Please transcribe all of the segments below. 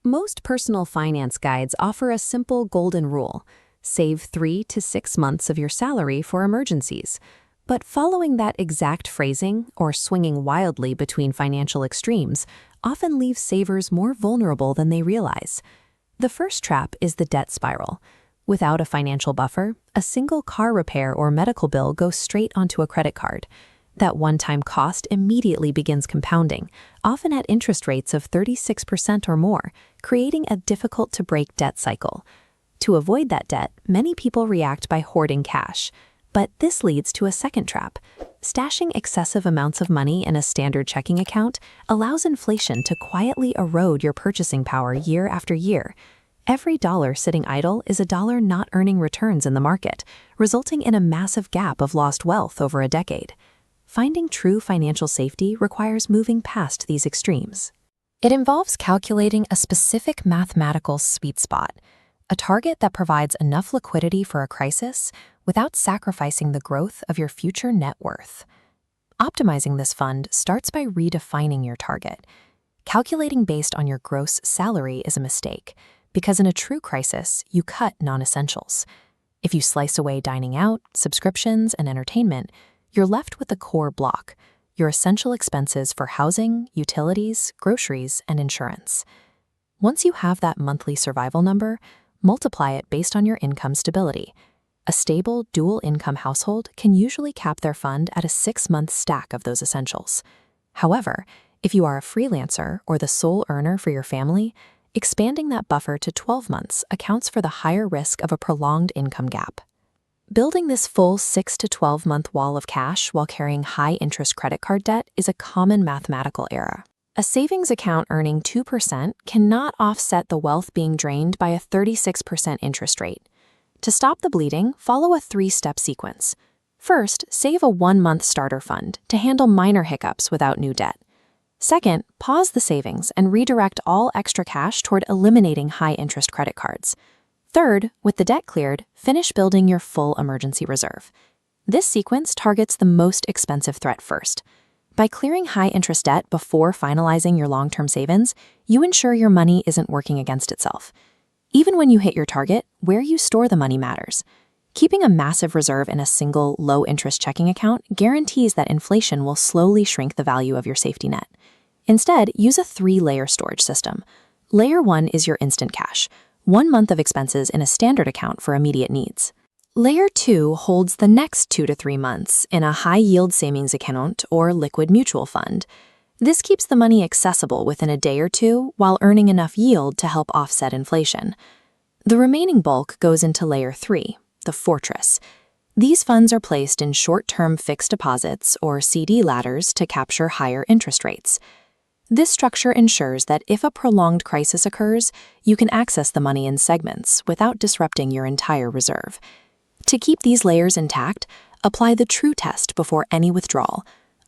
Most personal finance guides offer a simple golden rule: save 3 to 6 months of your salary for emergencies. But following that exact phrasing or swinging wildly between financial extremes often leaves savers more vulnerable than they realize. The first trap is the debt spiral. Without a financial buffer, a single car repair or medical bill goes straight onto a credit card. That one-time cost immediately begins compounding, often at interest rates of 36% or more, creating a difficult-to-break debt cycle. To avoid that debt, many people react by hoarding cash. But this leads to a second trap. Stashing excessive amounts of money in a standard checking account allows inflation to quietly erode your purchasing power year after year. Every dollar sitting idle is a dollar not earning returns in the market, resulting in a massive gap of lost wealth over a decade. Finding true financial safety requires moving past these extremes. It involves calculating a specific mathematical sweet spot, a target that provides enough liquidity for a crisis without sacrificing the growth of your future net worth. Optimizing this fund starts by redefining your target. Calculating based on your gross salary is a mistake, because in a true crisis, you cut non-essentials. If you slice away dining out, subscriptions, and entertainment, you're left with the core block, your essential expenses for housing, utilities, groceries, and insurance. Once you have that monthly survival number, multiply it based on your income stability. A stable, dual-income household can usually cap their fund at a 6-month stack of those essentials. However, if you are a freelancer or the sole earner for your family, expanding that buffer to 12 months accounts for the higher risk of a prolonged income gap. Building this full 6 to 12-month wall of cash while carrying high-interest credit card debt is a common mathematical error. A savings account earning 2% cannot offset the wealth being drained by a 36% interest rate. To stop the bleeding, follow a 3-step sequence. First, save a 1-month starter fund to handle minor hiccups without new debt. Second, pause the savings and redirect all extra cash toward eliminating high-interest credit cards. Third, with the debt cleared, finish building your full emergency reserve. This sequence targets the most expensive threat first. By clearing high-interest debt before finalizing your long-term savings, you ensure your money isn't working against itself. Even when you hit your target, where you store the money matters. Keeping a massive reserve in a single, low-interest checking account guarantees that inflation will slowly shrink the value of your safety net. Instead, use a 3-layer storage system. Layer 1 is your instant cash, 1 month of expenses in a standard account for immediate needs. Layer 2 holds the next 2 to 3 months in a high-yield savings account or liquid mutual fund. This keeps the money accessible within a day or two while earning enough yield to help offset inflation. The remaining bulk goes into Layer 3, the fortress. These funds are placed in short-term fixed deposits or CD ladders to capture higher interest rates. This structure ensures that if a prolonged crisis occurs, you can access the money in segments without disrupting your entire reserve. To keep these layers intact, apply the true test before any withdrawal.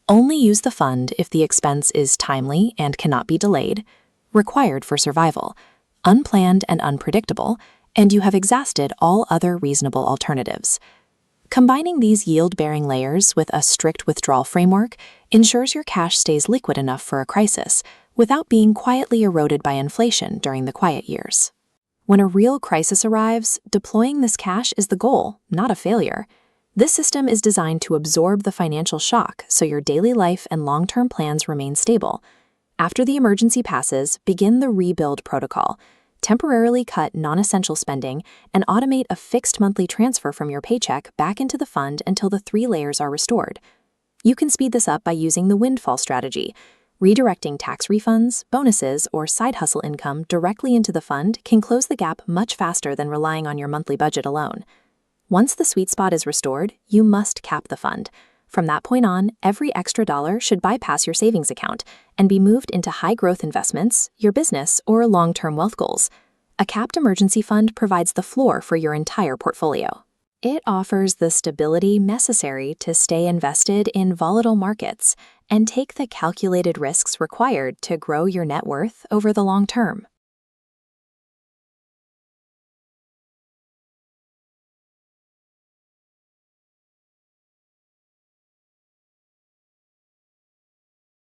Only use the fund if the expense is timely and cannot be delayed, required for survival, unplanned and unpredictable, and you have exhausted all other reasonable alternatives. Combining these yield-bearing layers with a strict withdrawal framework ensures your cash stays liquid enough for a crisis without being quietly eroded by inflation during the quiet years. When a real crisis arrives, deploying this cash is the goal, not a failure. This system is designed to absorb the financial shock so your daily life and long-term plans remain stable. After the emergency passes, begin the rebuild protocol. Temporarily cut non-essential spending and automate a fixed monthly transfer from your paycheck back into the fund until the 3 layers are restored. You can speed this up by using the windfall strategy. Redirecting tax refunds, bonuses, or side hustle income directly into the fund can close the gap much faster than relying on your monthly budget alone. Once the sweet spot is restored, you must cap the fund. From that point on, every extra dollar should bypass your savings account and be moved into high-growth investments, your business, or long-term wealth goals. A capped emergency fund provides the floor for your entire portfolio. It offers the stability necessary to stay invested in volatile markets and take the calculated risks required to grow your net worth over the long term.